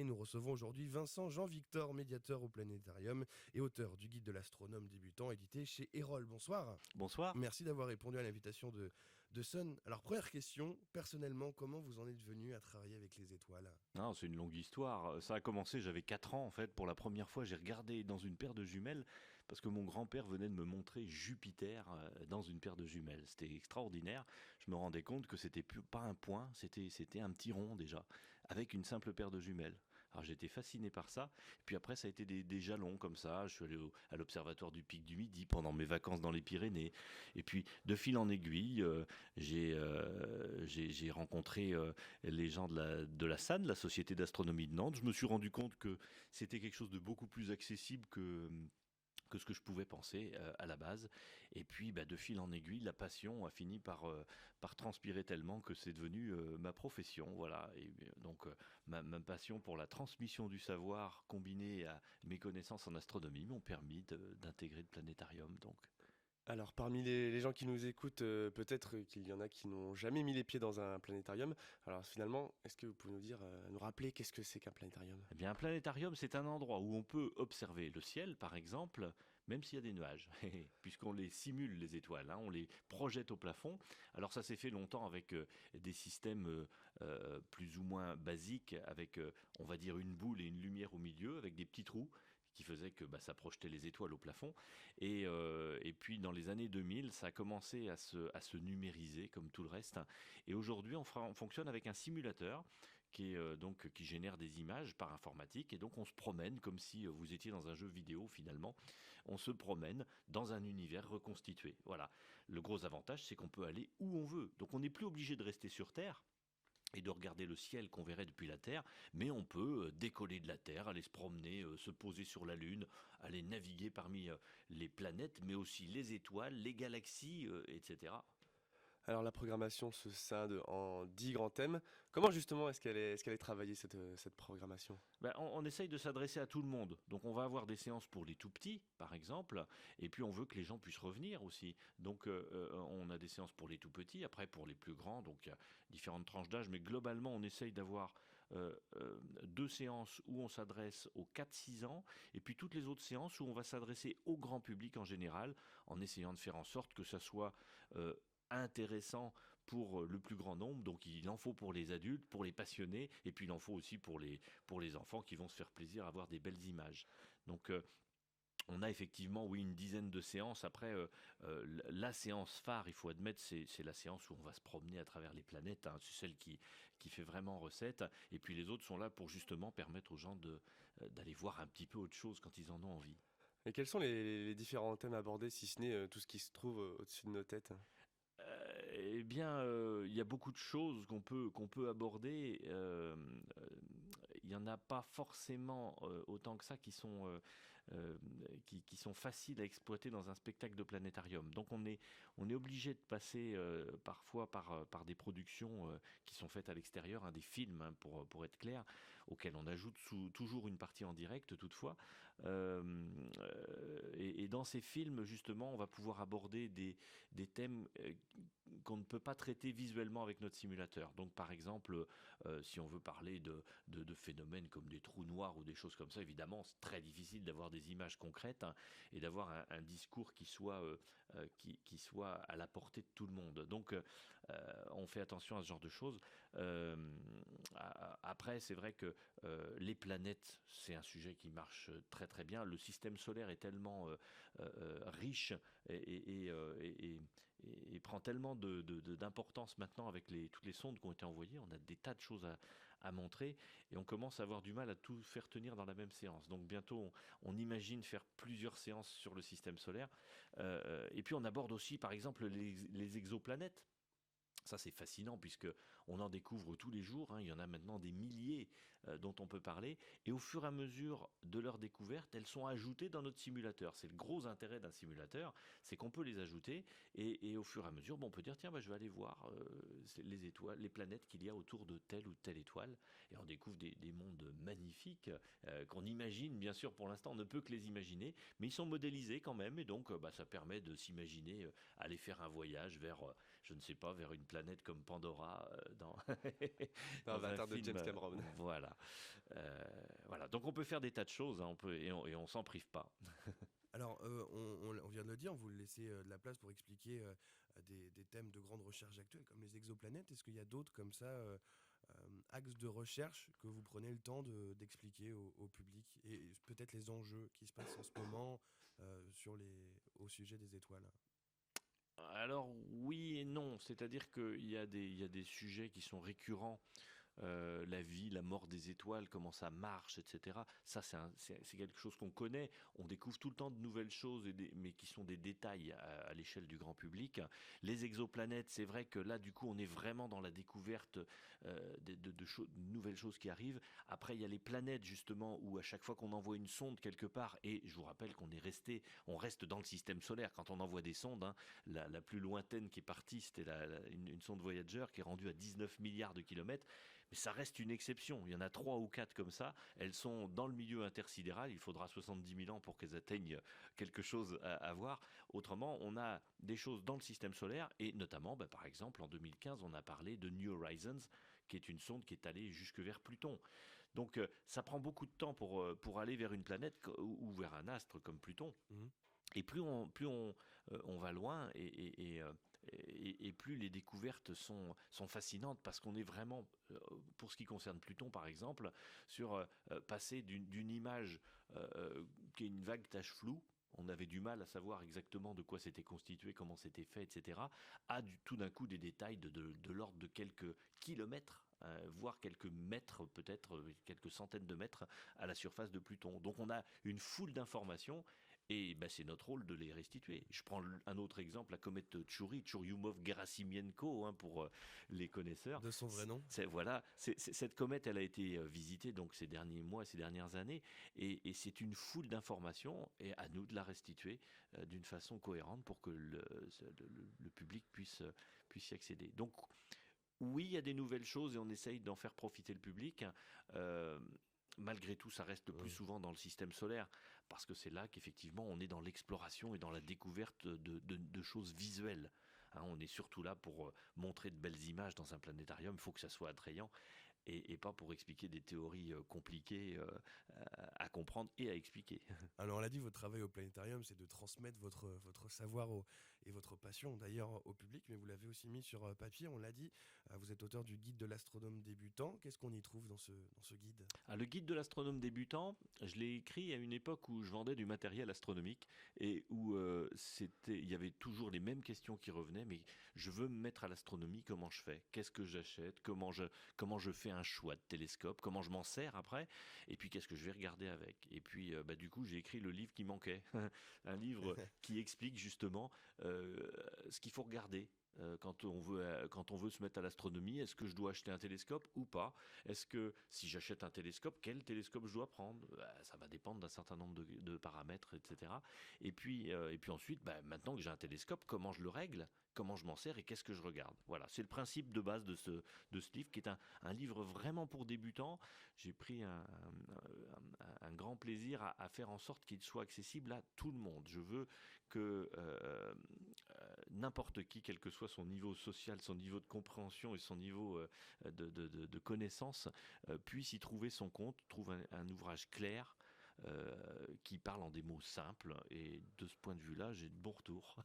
parler. Nous recevons aujourd'hui Vincent Jean-Victor, médiateur au Planétarium et auteur du Guide de l'astronome débutant, édité chez Erol. Bonsoir. Bonsoir. Merci d'avoir répondu à l'invitation de Sun. Alors, première question, personnellement, comment vous en êtes venu à travailler avec les étoiles? Non, c'est une longue histoire. Ça a commencé, j'avais 4 ans en fait. Pour la première fois, j'ai regardé dans une paire de jumelles parce que mon grand-père venait de me montrer Jupiter dans une paire de jumelles. C'était extraordinaire. Je me rendais compte que c'était pas un point, c'était un petit rond déjà, avec une simple paire de jumelles. Alors j'étais fasciné par ça. Et puis après, ça a été des jalons comme ça. Je suis allé à l'observatoire du Pic du Midi pendant mes vacances dans les Pyrénées. Et puis, de fil en aiguille, j'ai rencontré les gens de la SAN, la Société d'astronomie de Nantes. Je me suis rendu compte que c'était quelque chose de beaucoup plus accessible que ce que je pouvais penser à la base. Et puis, de fil en aiguille, la passion a fini par transpirer tellement que c'est devenu ma profession. Voilà. Et donc, ma passion pour la transmission du savoir combinée à mes connaissances en astronomie m'ont permis d'intégrer le planétarium. Donc. Alors, parmi les gens qui nous écoutent, peut-être qu'il y en a qui n'ont jamais mis les pieds dans un planétarium. Alors, finalement, est-ce que vous pouvez nous dire, nous rappeler qu'est-ce que c'est qu'un planétarium? Eh bien, un planétarium, c'est un endroit où on peut observer le ciel, par exemple, même s'il y a des nuages, puisqu'on les simule, les étoiles, hein, on les projette au plafond. Alors ça s'est fait longtemps avec des systèmes plus ou moins basiques, avec, on va dire, une boule et une lumière au milieu, avec des petits trous qui faisaient que ça projetait les étoiles au plafond. Et puis dans les années 2000, ça a commencé à se numériser comme tout le reste. Et aujourd'hui, on fonctionne avec un simulateur qui génère des images par informatique, et donc on se promène comme si vous étiez dans un jeu vidéo finalement. On se promène dans un univers reconstitué. Voilà. Le gros avantage, c'est qu'on peut aller où on veut. Donc on n'est plus obligé de rester sur Terre et de regarder le ciel qu'on verrait depuis la Terre, mais on peut décoller de la Terre, aller se promener, se poser sur la Lune, aller naviguer parmi les planètes, mais aussi les étoiles, les galaxies, etc. Alors, la programmation se scinde en 10 grands thèmes. Comment justement est-ce qu'elle est travaillée, cette programmation? On essaye de s'adresser à tout le monde. Donc on va avoir des séances pour les tout petits, par exemple, et puis on veut que les gens puissent revenir aussi. Donc on a des séances pour les tout petits, après pour les plus grands, donc il y a différentes tranches d'âge, mais globalement on essaye d'avoir 2 séances où on s'adresse aux 4-6 ans, et puis toutes les autres séances où on va s'adresser au grand public en général, en essayant de faire en sorte que ça soit euh, intéressant pour le plus grand nombre. Donc il en faut pour les adultes, pour les passionnés, et puis il en faut aussi pour les enfants qui vont se faire plaisir à voir des belles images. Donc on a effectivement, oui, une dizaine de séances. Après, la séance phare, il faut admettre, c'est la séance où on va se promener à travers les planètes, hein. C'est celle qui fait vraiment recette. Et puis les autres sont là pour justement permettre aux gens d'aller voir un petit peu autre chose quand ils en ont envie. Et quels sont les différents thèmes abordés, si ce n'est tout ce qui se trouve au-dessus de nos têtes? Eh bien, il y a beaucoup de choses qu'on peut aborder. Il y en a pas forcément autant que ça euh, qui sont faciles à exploiter dans un spectacle de planétarium. Donc on est obligé de passer parfois par des productions qui sont faites à l'extérieur, hein, des films, hein, pour être clair, auxquels on ajoute toujours une partie en direct toutefois. Et dans ces films, justement, on va pouvoir aborder des thèmes qu'on ne peut pas traiter visuellement avec notre simulateur. Donc par exemple, si on veut parler de phénomènes comme des trous noirs ou des choses comme ça, évidemment, c'est très difficile d'avoir des images concrètes, hein, et d'avoir un discours qui soit à la portée de tout le monde. Donc on fait attention à ce genre de choses. Après, c'est vrai que les planètes, c'est un sujet qui marche très très bien. Le système solaire est tellement riche et prend tellement d'importance maintenant avec toutes les sondes qui ont été envoyées. On a des tas de choses à montrer, et on commence à avoir du mal à tout faire tenir dans la même séance. Donc bientôt, on imagine faire plusieurs séances sur le système solaire. Et puis on aborde aussi, par exemple, les exoplanètes. Ça, c'est fascinant puisque on en découvre tous les jours, hein. Il y en a maintenant des milliers dont on peut parler. Et au fur et à mesure de leur découverte, elles sont ajoutées dans notre simulateur. C'est le gros intérêt d'un simulateur, c'est qu'on peut les ajouter. Et au fur et à mesure, on peut dire, tiens, je vais aller voir les étoiles, les planètes qu'il y a autour de telle ou telle étoile. Et on découvre des mondes magnifiques qu'on imagine, bien sûr, pour l'instant, on ne peut que les imaginer. Mais ils sont modélisés quand même. Et donc, ça permet de s'imaginer aller faire un voyage vers, je ne sais pas, vers une planète comme Pandora dans, Dans dans un Avatar de film. James Cameron. Voilà. Donc on peut faire des tas de choses, hein, et on s'en prive pas. Alors, on vient de le dire, vous laissez de la place pour expliquer des thèmes de grande recherche actuelle, comme les exoplanètes. Est-ce qu'il y a d'autres comme ça, axes de recherche que vous prenez le temps d'expliquer au public et peut-être les enjeux qui se passent en ce moment au sujet des étoiles? Alors oui et non, c'est-à-dire qu'il y a des sujets qui sont récurrents, la vie, la mort des étoiles, comment ça marche, etc. Ça, c'est quelque chose qu'on connaît. On découvre tout le temps de nouvelles choses, mais qui sont des détails à l'échelle du grand public. Les exoplanètes, c'est vrai que là, du coup, on est vraiment dans la découverte de nouvelles choses qui arrivent. Après, il y a les planètes, justement, où à chaque fois qu'on envoie une sonde quelque part, et je vous rappelle on reste dans le système solaire quand on envoie des sondes, hein. La plus lointaine qui est partie, c'était une sonde Voyager qui est rendue à 19 milliards de kilomètres. Mais ça reste une exception. Il y en a 3 ou 4 comme ça. Elles sont dans le milieu intersidéral. Il faudra 70 000 ans pour qu'elles atteignent quelque chose à voir. Autrement, on a des choses dans le système solaire. Et notamment, par exemple, en 2015, on a parlé de New Horizons, qui est une sonde qui est allée jusque vers Pluton. Donc, ça prend beaucoup de temps pour aller vers une planète ou vers un astre comme Pluton. Mhm. Et plus on va loin et plus les découvertes sont fascinantes parce qu'on est vraiment, pour ce qui concerne Pluton par exemple, sur passer d'une image qui est une vague tache floue. On avait du mal à savoir exactement de quoi c'était constitué, comment c'était fait, etc. Tout d'un coup des détails de l'ordre de quelques kilomètres, voire quelques mètres, peut-être quelques centaines de mètres à la surface de Pluton. Donc on a une foule d'informations. Et c'est notre rôle de les restituer. Je prends un autre exemple, la comète Churyumov-Gerasimienko, hein, pour les connaisseurs. De son vrai nom. Cette comète, elle a été visitée donc ces derniers mois, ces dernières années, et c'est une foule d'informations, et à nous de la restituer d'une façon cohérente pour que le public puisse y accéder. Donc oui, il y a des nouvelles choses et on essaye d'en faire profiter le public. Euh, Malgré tout, ça reste plus souvent dans le système solaire, parce que c'est là qu'effectivement on est dans l'exploration et dans la découverte de choses visuelles. Hein, on est surtout là pour montrer de belles images dans un planétarium, il faut que ça soit attrayant, et pas pour expliquer des théories compliquées à comprendre et à expliquer. Alors on l'a dit, votre travail au planétarium, c'est de transmettre votre savoir et votre passion d'ailleurs au public, mais vous l'avez aussi mis sur papier, on l'a dit, vous êtes auteur du guide de l'astronome débutant. Qu'est-ce qu'on y trouve dans ce guide? Le guide de l'astronome débutant, je l'ai écrit à une époque où je vendais du matériel astronomique et où il y avait toujours les mêmes questions qui revenaient, mais je veux me mettre à l'astronomie, comment je fais? Qu'est-ce que j'achète? Comment je fais un choix de télescope? Comment je m'en sers après? Et puis qu'est-ce que je vais regarder avec? Et puis du coup, j'ai écrit le livre qui manquait, un livre qui explique justement ce qu'il faut regarder. Quand on veut se mettre à l'astronomie, est-ce que je dois acheter un télescope ou pas? Est-ce que si j'achète un télescope, quel télescope je dois prendre? Ça va dépendre d'un certain nombre de paramètres, etc. Et puis ensuite, maintenant que j'ai un télescope, comment je le règle? Comment je m'en sers et qu'est-ce que je regarde? Voilà, c'est le principe de base de ce livre, qui est un livre vraiment pour débutants. J'ai pris un grand plaisir à faire en sorte qu'il soit accessible à tout le monde. Je veux que n'importe qui, quel que soit son niveau social, son niveau de compréhension et son niveau de connaissance, puisse y trouver son compte, trouve un ouvrage clair, qui parle en des mots simples, et de ce point de vue-là, j'ai de bons retours.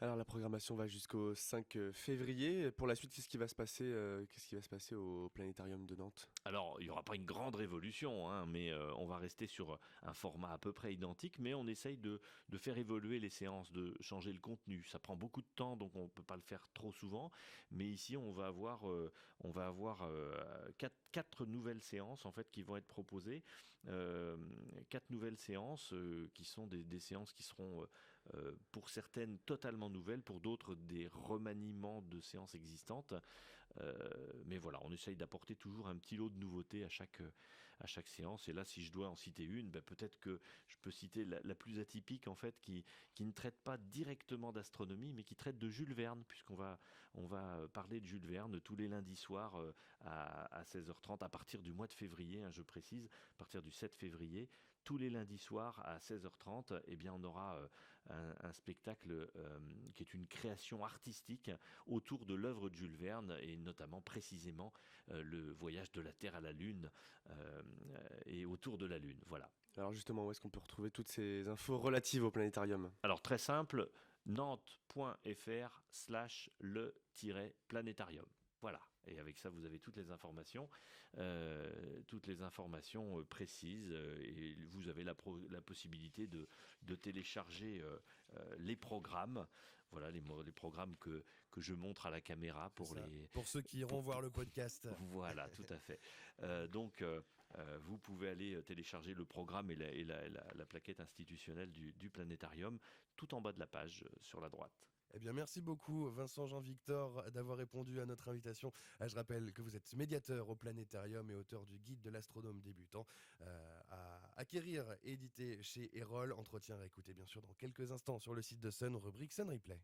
Alors la programmation va jusqu'au 5 février. Pour la suite, qu'est-ce qui va se passer au Planétarium de Nantes? Alors, il n'y aura pas une grande révolution, hein, mais on va rester sur un format à peu près identique, mais on essaye de faire évoluer les séances, de changer le contenu. Ça prend beaucoup de temps, donc on ne peut pas le faire trop souvent, mais ici, on va avoir quatre nouvelles séances en fait qui vont être proposées. 4 nouvelles séances qui sont des séances qui seront pour certaines totalement nouvelles, pour d'autres des remaniements de séances existantes. Mais voilà, on essaye d'apporter toujours un petit lot de nouveautés à chaque séance. Et là, si je dois en citer une, peut-être que je peux citer la plus atypique en fait, qui ne traite pas directement d'astronomie, mais qui traite de Jules Verne, puisqu'on va parler de Jules Verne tous les lundis soirs à 16h30, à partir du mois de février, hein, je précise, à partir du 7 février. Tous les lundis soirs à 16h30, eh bien, on aura un spectacle qui est une création artistique autour de l'œuvre de Jules Verne, et notamment précisément le voyage de la Terre à la Lune, et autour de la Lune. Voilà. Alors justement, où est-ce qu'on peut retrouver toutes ces infos relatives au planétarium? Alors très simple, nantes.fr/le-planétarium. Voilà. Et avec ça, vous avez toutes les informations précises, et vous avez la possibilité de télécharger les programmes. Voilà, les programmes que je montre à la caméra Pour ceux qui iront voir le podcast. Voilà, tout à fait. Vous pouvez aller télécharger le programme et la plaquette institutionnelle du planétarium tout en bas de la page sur la droite. Eh bien, merci beaucoup, Vincent Jean-Victor, d'avoir répondu à notre invitation. Je rappelle que vous êtes médiateur au Planétarium et auteur du guide de l'astronome débutant à acquérir et édité chez Erol. Entretien à écouter, bien sûr, dans quelques instants sur le site de Sun, rubrique Sun Replay.